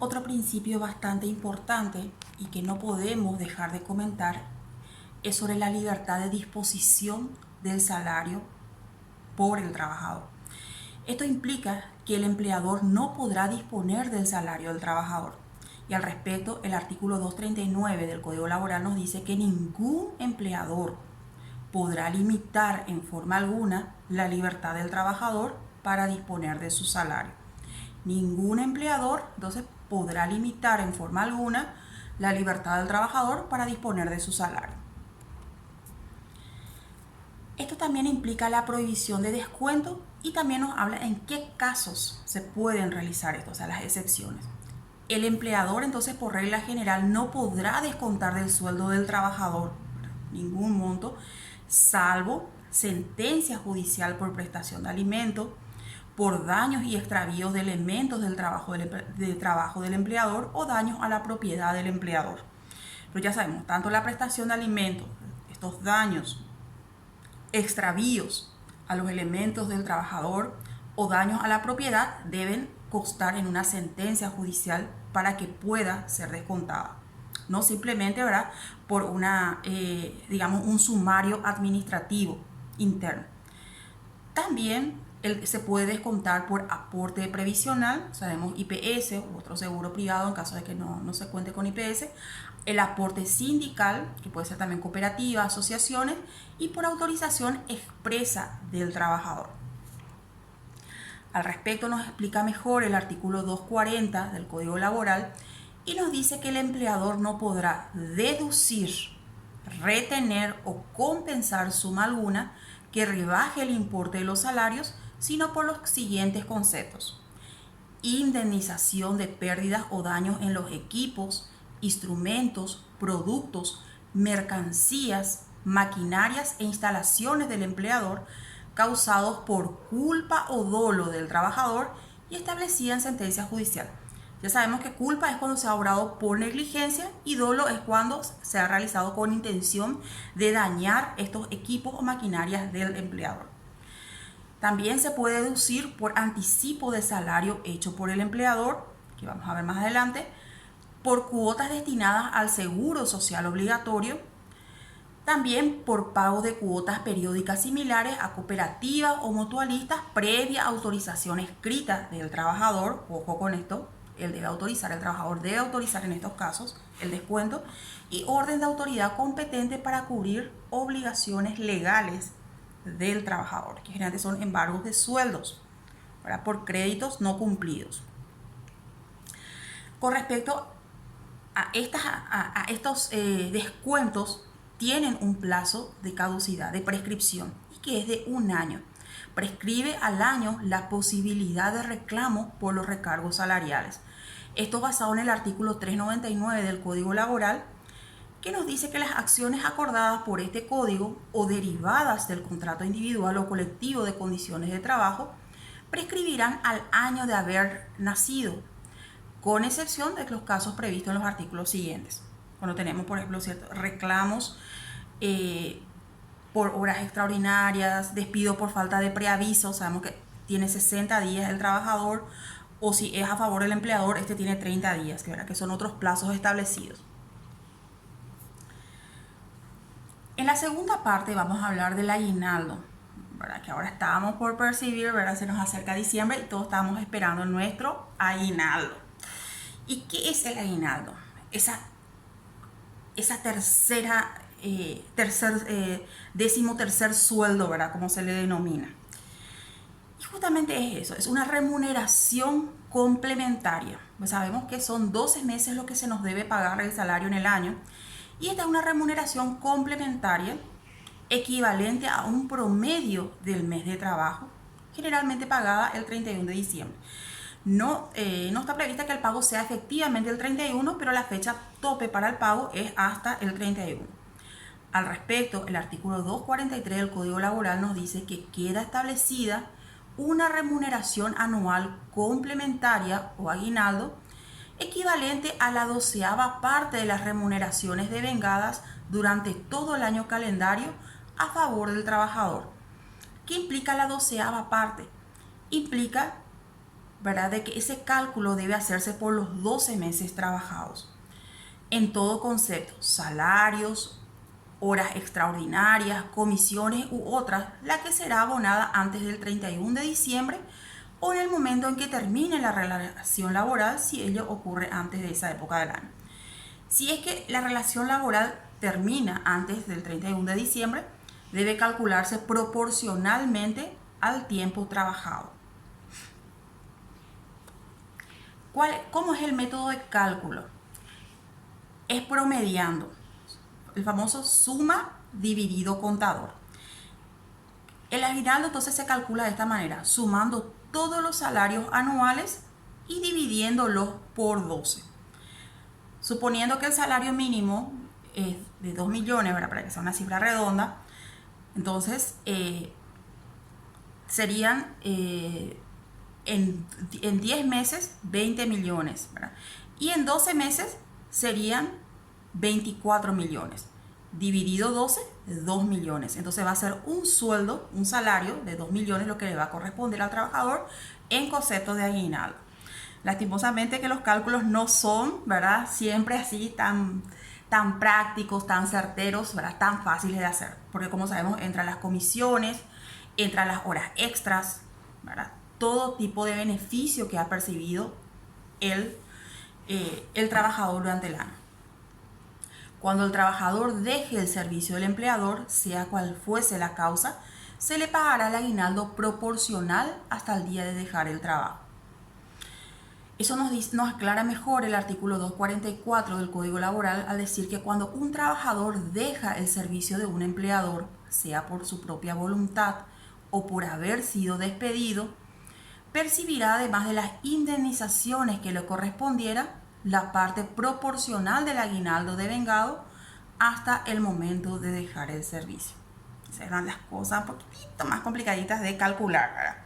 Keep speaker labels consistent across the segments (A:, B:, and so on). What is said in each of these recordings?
A: Otro principio bastante importante y que no podemos dejar de comentar es sobre la libertad de disposición del salario por el trabajador. Esto implica que el empleador no podrá disponer del salario del trabajador. Y al respecto, el artículo 239 del Código Laboral nos dice que ningún empleador podrá limitar en forma alguna la libertad del trabajador para disponer de su salario. Ningún empleador, entonces, podrá limitar en forma alguna la libertad del trabajador para disponer de su salario. Esto también implica la prohibición de descuento y también nos habla en qué casos se pueden realizar esto, o sea, las excepciones. El empleador, entonces, por regla general, no podrá descontar del sueldo del trabajador ningún monto, salvo sentencia judicial por prestación de alimentos, por daños y extravíos de elementos del trabajo del empleador o daños a la propiedad del empleador. Pero ya sabemos, tanto la prestación de alimentos, estos daños, extravíos a los elementos del trabajador o daños a la propiedad deben constar en una sentencia judicial para que pueda ser descontada. No simplemente, ¿verdad?, por un sumario administrativo interno. También se puede descontar por aporte previsional, sabemos IPS u otro seguro privado en caso de que no se cuente con IPS, el aporte sindical, que puede ser también cooperativa, asociaciones, y por autorización expresa del trabajador. Al respecto nos explica mejor el artículo 240 del Código Laboral y nos dice que el empleador no podrá deducir, retener o compensar suma alguna que rebaje el importe de los salarios, sino por los siguientes conceptos: indemnización de pérdidas o daños en los equipos, instrumentos, productos, mercancías, maquinarias e instalaciones del empleador causados por culpa o dolo del trabajador y establecida en sentencia judicial. Ya sabemos que culpa es cuando se ha obrado por negligencia y dolo es cuando se ha realizado con intención de dañar estos equipos o maquinarias del empleador. También se puede deducir por anticipo de salario hecho por el empleador, que vamos a ver más adelante, por cuotas destinadas al seguro social obligatorio, también por pago de cuotas periódicas similares a cooperativas o mutualistas previa autorización escrita del trabajador. Ojo con esto, el trabajador debe autorizar en estos casos el descuento, y orden de autoridad competente para cubrir obligaciones legales del trabajador, que generalmente son embargos de sueldos, ¿verdad?, por créditos no cumplidos. Con respecto a estos descuentos, tienen un plazo de caducidad, de prescripción, y que es de 1 año. Prescribe al año la posibilidad de reclamo por los recargos salariales. Esto basado en el artículo 399 del Código Laboral, que nos dice que las acciones acordadas por este código o derivadas del contrato individual o colectivo de condiciones de trabajo prescribirán al año de haber nacido, con excepción de los casos previstos en los artículos siguientes. Cuando tenemos, por ejemplo, ciertos reclamos por horas extraordinarias, despido por falta de preaviso, sabemos que tiene 60 días el trabajador, o si es a favor del empleador, este tiene 30 días, que son otros plazos establecidos. En la segunda parte vamos a hablar del aguinaldo, ¿verdad?, que ahora estábamos por percibir, ¿verdad?, se nos acerca diciembre y todos estamos esperando nuestro aguinaldo. ¿Y qué es el aguinaldo? Esa décimo tercer sueldo, ¿verdad?, como se le denomina. Y justamente es eso, es una remuneración complementaria. Pues sabemos que son 12 meses lo que se nos debe pagar el salario en el año, y esta es una remuneración complementaria equivalente a un promedio del mes de trabajo, generalmente pagada el 31 de diciembre. No está prevista que el pago sea efectivamente el 31, pero la fecha tope para el pago es hasta el 31. Al respecto, el artículo 243 del Código Laboral nos dice que queda establecida una remuneración anual complementaria o aguinaldo equivalente a la 12ª parte de las remuneraciones devengadas durante todo el año calendario a favor del trabajador. ¿Qué implica la 12ª parte? Implica ¿verdad?, de que ese cálculo debe hacerse por los 12 meses trabajados. En todo concepto, salarios, horas extraordinarias, comisiones u otras, la que será abonada antes del 31 de diciembre o en el momento en que termine la relación laboral, si ello ocurre antes de esa época del año. Si es que la relación laboral termina antes del 31 de diciembre, debe calcularse proporcionalmente al tiempo trabajado. ¿Cómo es el método de cálculo? Es promediando, el famoso suma dividido contador. El aguinaldo entonces se calcula de esta manera, sumando todos los salarios anuales y dividiéndolos por 12. Suponiendo que el salario mínimo es de 2 millones, ¿verdad?, para que sea una cifra redonda, entonces serían en 10 meses 20 millones, ¿verdad? Y en 12 meses serían 24 millones. Dividido 12, 2 millones. Entonces va a ser un sueldo, un salario de 2 millones lo que le va a corresponder al trabajador en concepto de aguinaldo. Lastimosamente que los cálculos no son, ¿verdad?, siempre así tan prácticos, tan certeros, ¿verdad?, tan fáciles de hacer. Porque como sabemos, entran las comisiones, entran las horas extras, ¿verdad?, todo tipo de beneficio que ha percibido el trabajador durante el año. Cuando el trabajador deje el servicio del empleador, sea cual fuese la causa, se le pagará el aguinaldo proporcional hasta el día de dejar el trabajo. Eso nos aclara mejor el artículo 244 del Código Laboral al decir que cuando un trabajador deja el servicio de un empleador, sea por su propia voluntad o por haber sido despedido, percibirá, además de las indemnizaciones que le correspondiera, la parte proporcional del aguinaldo devengado hasta el momento de dejar el servicio. Esas eran las cosas un poquitito más complicaditas de calcular, ¿verdad?,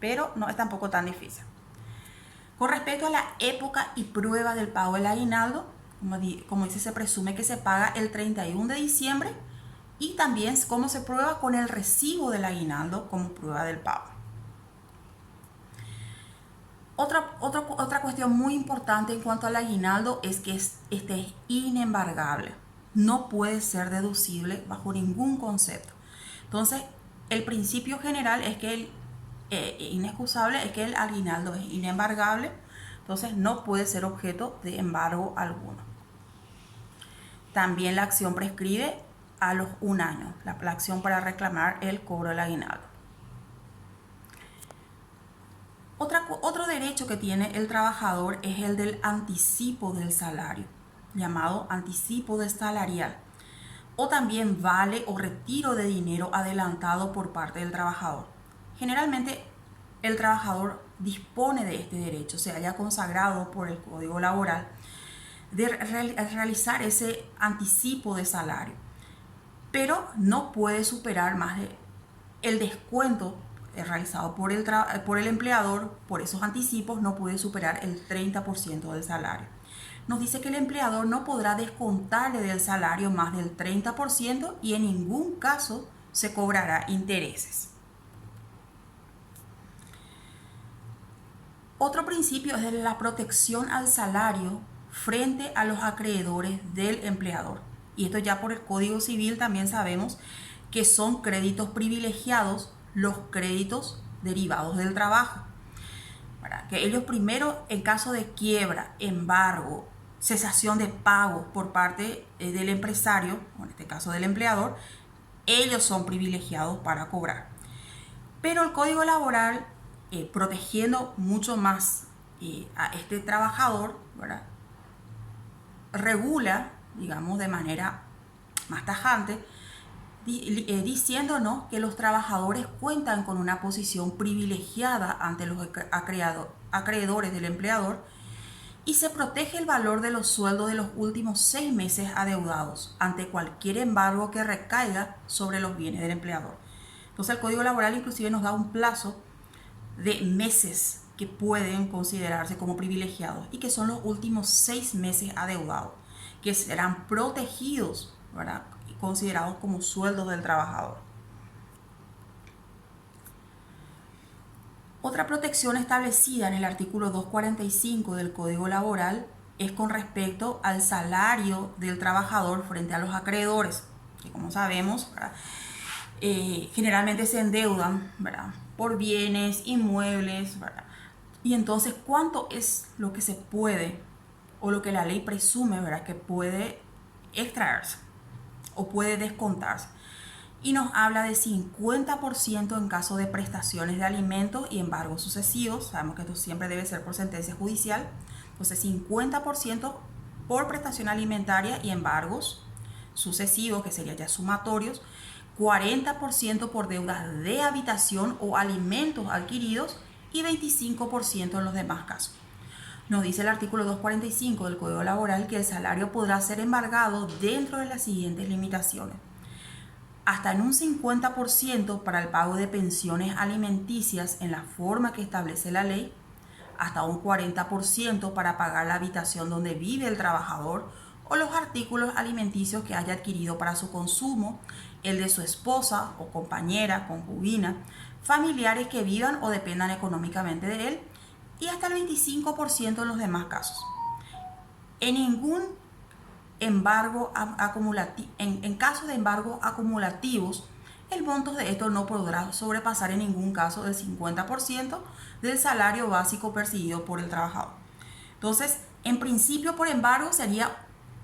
A: pero no es tampoco tan difícil. Con respecto a la época y prueba del pago del aguinaldo, como dice, se presume que se paga el 31 de diciembre y también cómo se prueba con el recibo del aguinaldo como prueba del pago. Otra cuestión muy importante en cuanto al aguinaldo es que este es inembargable. No puede ser deducible bajo ningún concepto. Entonces, el principio general es que inexcusable es que el aguinaldo es inembargable. Entonces, no puede ser objeto de embargo alguno. También la acción prescribe a los 1 año, la acción para reclamar el cobro del aguinaldo. Otro derecho que tiene el trabajador es el del anticipo del salario, llamado anticipo de salarial, o también vale o retiro de dinero adelantado por parte del trabajador. Generalmente el trabajador dispone de este derecho, se haya consagrado por el Código Laboral, de realizar ese anticipo de salario, pero no puede superar más de el descuento realizado por el empleador por esos anticipos, no puede superar el 30% del salario. Nos dice que el empleador no podrá descontarle del salario más del 30% y en ningún caso se cobrará intereses. Otro principio es de la protección al salario frente a los acreedores del empleador. Y esto ya por el Código Civil también sabemos que son créditos privilegiados los créditos derivados del trabajo. ¿Verdad? Que ellos primero, en caso de quiebra, embargo, cesación de pago por parte del empresario, o en este caso del empleador, ellos son privilegiados para cobrar. Pero el Código Laboral, protegiendo mucho más a este trabajador, ¿verdad?, regula, digamos, de manera más tajante, diciéndonos que los trabajadores cuentan con una posición privilegiada ante los acreedores del empleador y se protege el valor de los sueldos de los últimos 6 meses adeudados ante cualquier embargo que recaiga sobre los bienes del empleador. Entonces el Código Laboral inclusive nos da un plazo de meses que pueden considerarse como privilegiados y que son los últimos 6 meses adeudados, que serán protegidos, ¿verdad?, considerados como sueldos del trabajador. Otra protección establecida en el artículo 245 del Código Laboral es con respecto al salario del trabajador frente a los acreedores, que como sabemos, generalmente se endeudan, ¿verdad?, por bienes, inmuebles, ¿verdad? Y entonces, ¿cuánto es lo que se puede o lo que la ley presume, ¿verdad?, que puede extraerse o puede descontarse? Y nos habla de 50% en caso de prestaciones de alimentos y embargos sucesivos. Sabemos que esto siempre debe ser por sentencia judicial. Entonces, 50% por prestación alimentaria y embargos sucesivos, que serían ya sumatorios. 40% por deudas de habitación o alimentos adquiridos y 25% en los demás casos. Nos dice el artículo 245 del Código Laboral que el salario podrá ser embargado dentro de las siguientes limitaciones: hasta en un 50% para el pago de pensiones alimenticias en la forma que establece la ley, hasta un 40% para pagar la habitación donde vive el trabajador o los artículos alimenticios que haya adquirido para su consumo, el de su esposa o compañera, concubina, familiares que vivan o dependan económicamente de él, y hasta el 25% en los demás casos. En ningún embargo acumulativo, en caso de embargo acumulativos, el monto de esto no podrá sobrepasar en ningún caso el 50% del salario básico percibido por el trabajador. Entonces, en principio por embargo sería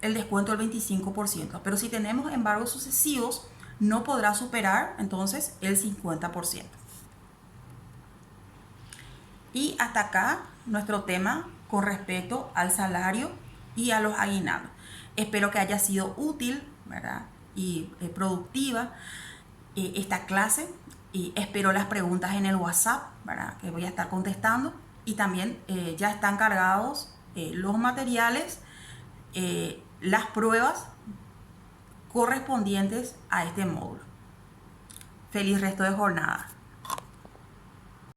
A: el descuento del 25%, pero si tenemos embargos sucesivos no podrá superar entonces el 50%. Y hasta acá nuestro tema con respecto al salario y a los aguinaldos. Espero que haya sido útil, ¿verdad?, y productiva esta clase. Y espero las preguntas en el WhatsApp, ¿verdad?, que voy a estar contestando. Y también ya están cargados los materiales, las pruebas correspondientes a este módulo. Feliz resto de jornada.